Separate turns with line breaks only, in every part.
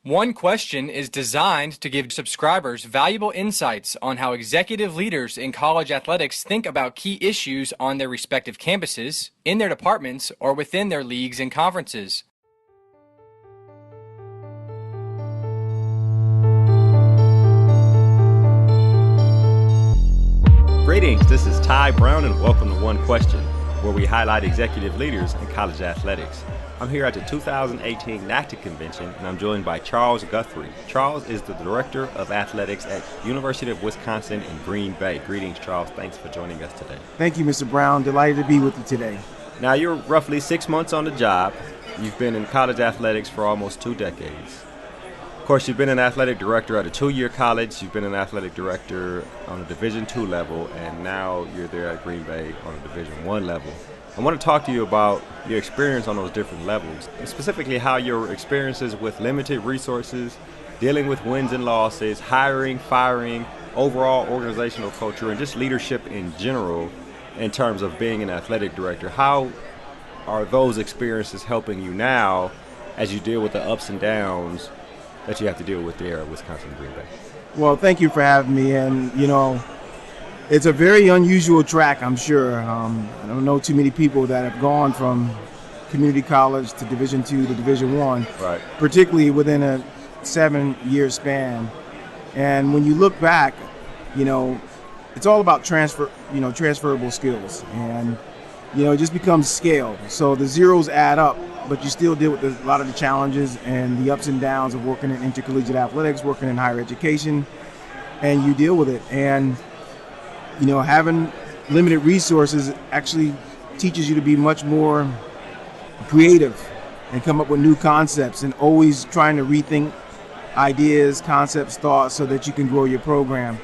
One Question is designed to give subscribers valuable insights on how executive leaders in college athletics think about key issues on their respective campuses, in their departments, or within their leagues and conferences.
Greetings, this is Ty Brown and welcome to One Question, where we highlight executive leaders in college athletics. I'm here at the 2018 NACTA convention and I'm joined by Charles Guthrie. Charles is the Director of Athletics at University of Wisconsin in Green Bay. Greetings, Charles. Thanks for joining us today.
Thank you, Mr. Brown. Delighted to be with you today.
Now, you're roughly 6 months on the job. You've been in college athletics for almost 2 decades. Of course, you've been an athletic director at a 2-year college, you've been an athletic director on a Division II level, and now you're there at Green Bay on a Division I level. I want to talk to you about your experience on those different levels, and specifically how your experiences with limited resources, dealing with wins and losses, hiring, firing, overall organizational culture, and just leadership in general in terms of being an athletic director. How are those experiences helping you now as you deal with the ups and downs that you have to deal with there at Wisconsin Green Bay?
Well, thank you for having me. And, it's a very unusual track, I'm sure. I don't know too many people that have gone from community college to Division II to Division I,
Right.
particularly within a 7-year span. And when you look back, it's all about transferable skills. And, it just becomes scale. So the zeros add up, but you still deal with a lot of the challenges and the ups and downs of working in intercollegiate athletics, working in higher education, and you deal with it. And, having limited resources actually teaches you to be much more creative and come up with new concepts and always trying to rethink ideas, concepts, thoughts so that you can grow your program.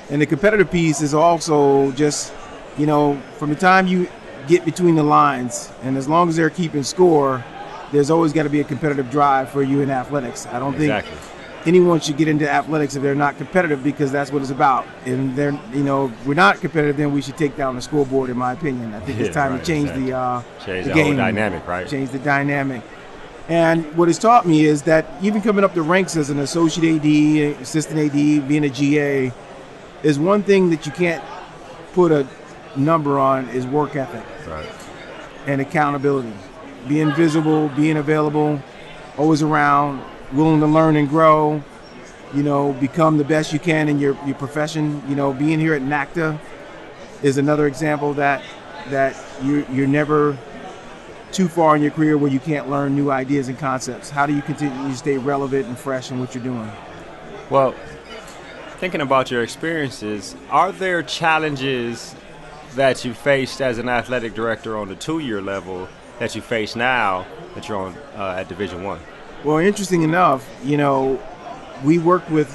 And the competitive piece is also just, from the time you get between the lines, and as long as they're keeping score, there's always got to be a competitive drive for you in athletics. I don't think anyone should get into athletics if they're not competitive, because that's what it's about. And they're, if we're not competitive, then we should take down the scoreboard, in my opinion. I think it's time to change the game.
Whole dynamic, right?
Change the dynamic. And what it's taught me is that even coming up the ranks as an associate AD, assistant AD, being a GA, is one thing that you can't put a number on is work ethic.
Right.
And accountability. Being visible, being available, always around, willing to learn and grow, become the best you can in your profession. Being here at NACTA is another example that you're never too far in your career where you can't learn new ideas and concepts. How do you continue to stay relevant and fresh in what you're doing?
Well, thinking about your experiences, are there challenges that you faced as an athletic director on the 2-year level that you face now that you're on at Division I?
Well, interesting enough, we work with,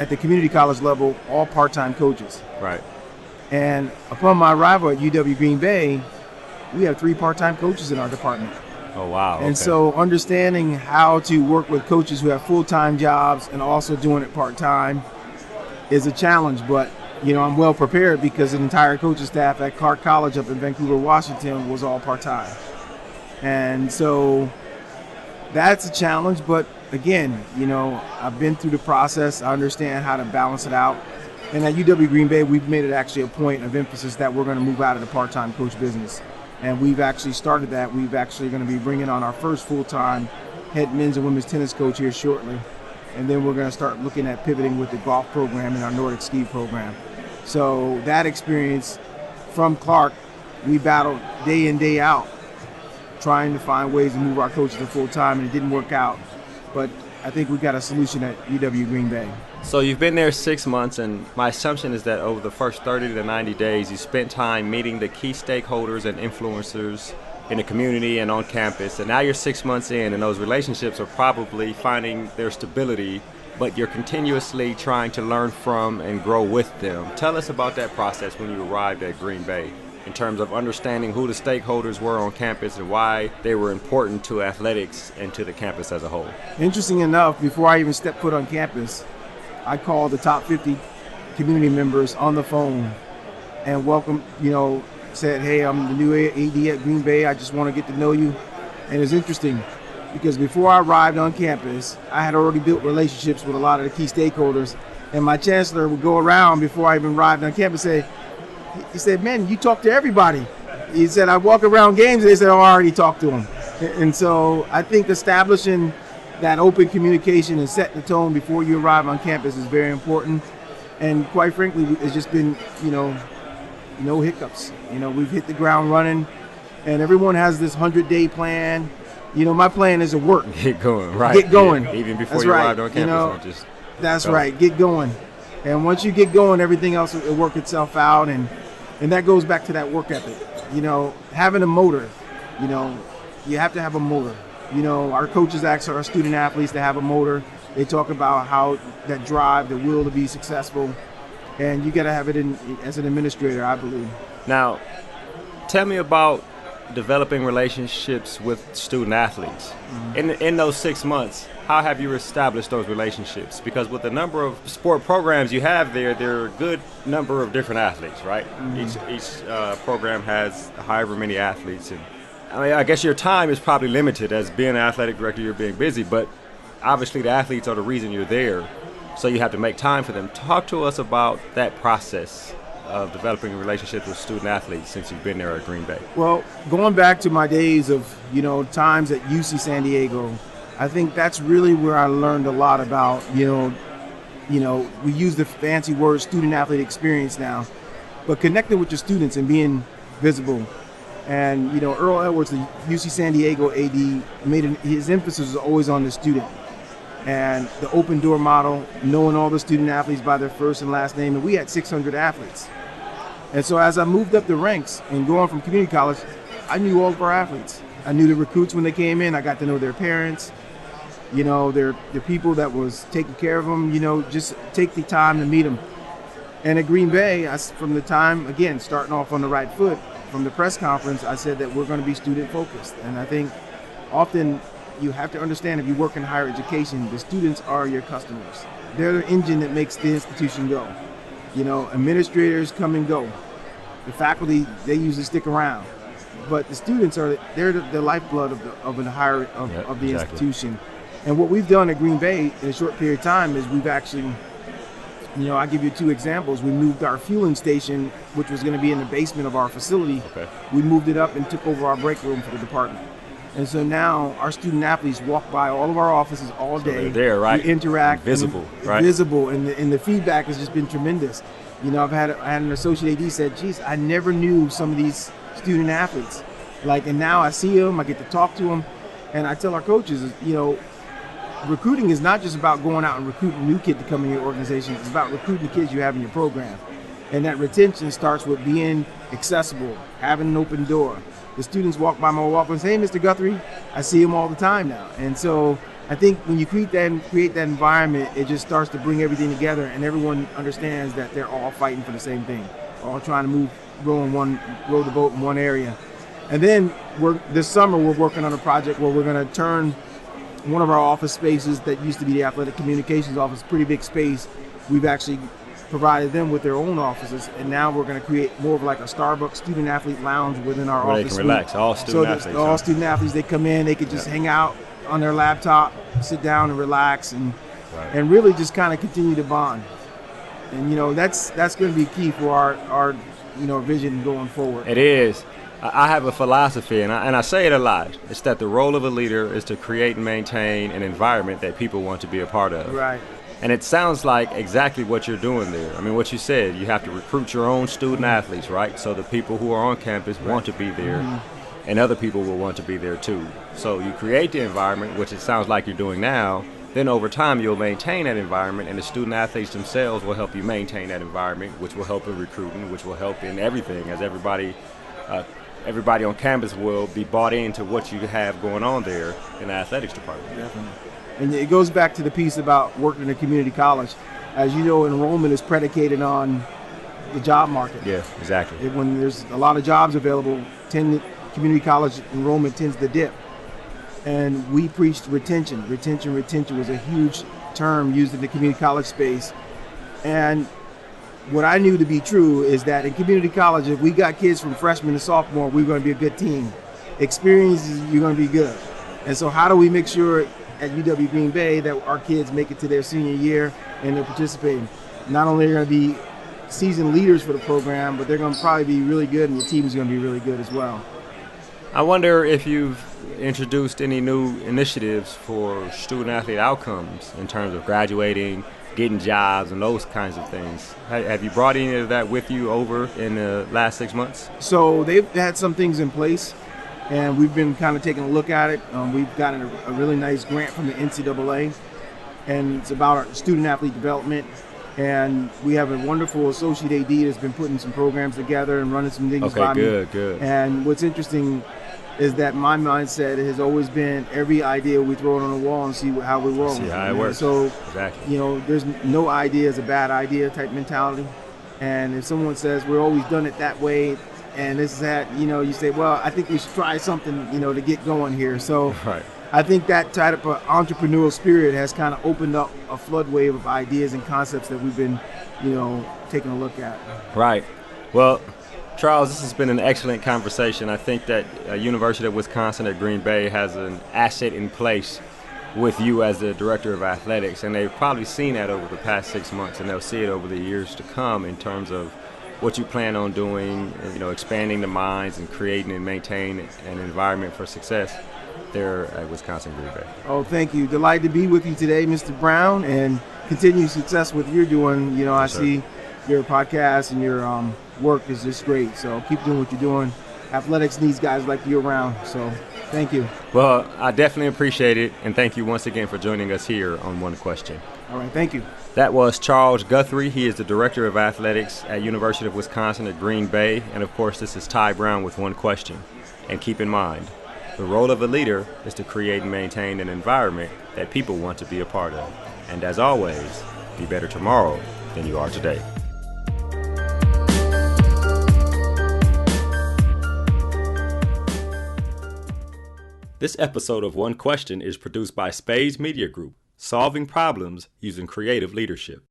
at the community college level, all part-time coaches.
Right.
And upon my arrival at UW Green Bay, we have 3 part-time coaches in our department.
Oh, wow.
And so understanding how to work with coaches who have full-time jobs and also doing it part-time is a challenge, but I'm well prepared because the entire coaching staff at Clark College up in Vancouver, Washington was all part-time. And so that's a challenge, but again, I've been through the process. I understand how to balance it out. And at UW Green Bay, we've made it actually a point of emphasis that we're going to move out of the part-time coach business. And we've actually started that. We've actually going to be bringing on our first full-time head men's and women's tennis coach here shortly. And then we're going to start looking at pivoting with the golf program and our Nordic ski program. So that experience from Clark, we battled day in, day out, trying to find ways to move our coaches to full-time, and it didn't work out. But I think we got a solution at UW Green Bay.
So you've been there 6 months, and my assumption is that over the first 30 to 90 days, you spent time meeting the key stakeholders and influencers in the community and on campus. And now you're 6 months in, and those relationships are probably finding their stability, but you're continuously trying to learn from and grow with them. Tell us about that process when you arrived at Green Bay, in terms of understanding who the stakeholders were on campus and why they were important to athletics and to the campus as a whole.
Interesting enough, before I even stepped foot on campus, I called the top 50 community members on the phone and welcomed, said, hey, I'm the new AD at Green Bay. I just want to get to know you. And it's interesting because before I arrived on campus, I had already built relationships with a lot of the key stakeholders. And my chancellor would go around before I even arrived on campus and say, he said, man, you talk to everybody. He said, I walk around games and they said, oh, I already talked to them. And so I think establishing that open communication and setting the tone before you arrive on campus is very important. And quite frankly, it's just been, no hiccups. We've hit the ground running, and everyone has this 100-day plan. My plan is to work.
Get going, right.
Get going.
Yeah, even before
That's
you
right.
arrived on campus.
That's right. Get going. And once you get going, everything else will work itself out. And that goes back to that work ethic. Having a motor, you have to have a motor. Our coaches ask our student athletes to have a motor. They talk about how that drive, the will to be successful. And you got to have it as an administrator, I believe.
Now, tell me about developing relationships with student athletes. In those 6 months, how have you established those relationships? Because with the number of sport programs you have there are a good number of different athletes, right? Each program has however many athletes. And I guess your time is probably limited. As being an athletic director, you're being busy, but obviously the athletes are the reason you're there, so you have to make time for them. Talk to us about that process of developing relationships with student athletes since you've been there at Green Bay.
Well, going back to my days of, times at UC San Diego, I think that's really where I learned a lot about, we use the fancy word student athlete experience now, but connecting with your students and being visible. And, Earl Edwards, the UC San Diego AD, his emphasis was always on the student. And the open door model, knowing all the student athletes by their first and last name, and we had 600 athletes. And so as I moved up the ranks and going from community college, I knew all of our athletes. I knew the recruits when they came in. I got to know their parents, the people that was taking care of them, just take the time to meet them. And at Green Bay, from the time, again, starting off on the right foot, from the press conference, I said that we're going to be student focused. And I think often you have to understand, if you work in higher education, the students are your customers. They're the engine that makes the institution go. Administrators come and go. The faculty, they usually stick around. But the students they're the lifeblood of the institution. And what we've done at Green Bay in a short period of time is we've actually, I'll give you 2 examples. We moved our fueling station, which was going to be in the basement of our facility.
Okay.
We moved it up and took over our break room for the department. And so now our student athletes walk by all of our offices all day.
They're there, right?
We interact.
Visible, right?
Visible, and the feedback has just been tremendous. I had an associate AD said, geez, I never knew some of these student athletes. And now I see them, I get to talk to them. And I tell our coaches, recruiting is not just about going out and recruiting a new kid to come in your organization. It's about recruiting the kids you have in your program. And that retention starts with being accessible, having an open door. The students walk by my walk and say, hey, Mr. Guthrie, I see him all the time now. And so I think when you create that environment, it just starts to bring everything together, and everyone understands that they're all fighting for the same thing, all trying to row the boat in one area. And then this summer we're working on a project where we're going to turn one of our office spaces that used to be the athletic communications office, pretty big space. We've actually provided them with their own offices, and now we're going to create more of like a Starbucks student athlete lounge within our office.
They can relax. All student athletes.
All student athletes, they come in, they could just hang out on their laptop, sit down and relax, and really just kind of continue to bond. And that's going to be key for our vision going forward.
It is. I have a philosophy, and I say it a lot. It's that the role of a leader is to create and maintain an environment that people want to be a part of.
Right.
And it sounds like exactly what you're doing there. I mean, what you said, you have to recruit your own student athletes, right? So the people who are on campus want to be there, and other people will want to be there too. So you create the environment, which it sounds like you're doing now. Then over time, you'll maintain that environment, and the student athletes themselves will help you maintain that environment, which will help in recruiting, which will help in everything, as everybody on campus will be bought into what you have going on there in the athletics department.
Definitely. And it goes back to the piece about working in a community college. As you know, enrollment is predicated on the job market.
Yeah, exactly.
When there's a lot of jobs available, community college enrollment tends to dip. And we preached retention. Retention was a huge term used in the community college space. And what I knew to be true is that in community college, if we got kids from freshman to sophomore, we're going to be a good team. Experiences, you're going to be good. And so how do we make sure at UW Green Bay that our kids make it to their senior year and they're participating? Not only are they going to be seasoned leaders for the program, but they're going to probably be really good, and the team is going to be really good as well.
I wonder if you've introduced any new initiatives for student-athlete outcomes in terms of graduating, getting jobs, and those kinds of things. Have you brought any of that with you over in the last 6 months?
So they've had some things in place, and we've been kind of taking a look at it. We've gotten a really nice grant from the NCAA, and it's about our student-athlete development. And we have a wonderful associate AD that's been putting some programs together and running some things by me.
Okay, good.
And what's interesting is that my mindset has always been every idea we throw it on the wall and see how we roll.
See how it works.
So,
exactly.
There's no idea is a bad idea type mentality. And if someone says we're always done it that way, and this is that, you say, well, I think we should try something, to get going here. So.
Right.
I think that type of entrepreneurial spirit has kind of opened up a flood wave of ideas and concepts that we've been, taking a look at.
Right. Well, Charles, this has been an excellent conversation. I think that University of Wisconsin at Green Bay has an asset in place with you as the director of athletics, and they've probably seen that over the past 6 months, and they'll see it over the years to come in terms of what you plan on doing, expanding the minds and creating and maintaining an environment for success there at Wisconsin Green Bay.
Oh, thank you. Delighted to be with you today, Mr. Brown, and continued success with what you're doing. I see your podcast and your work is just great. So keep doing what you're doing. Athletics needs guys like you around. So thank you.
Well, I definitely appreciate it, and thank you once again for joining us here on One Question.
All right, thank you.
That was Charles Guthrie. He is the Director of Athletics at University of Wisconsin at Green Bay. And of course, this is Ty Brown with One Question. And keep in mind, the role of a leader is to create and maintain an environment that people want to be a part of. And as always, be better tomorrow than you are today. This episode of One Question is produced by Spades Media Group, solving problems using creative leadership.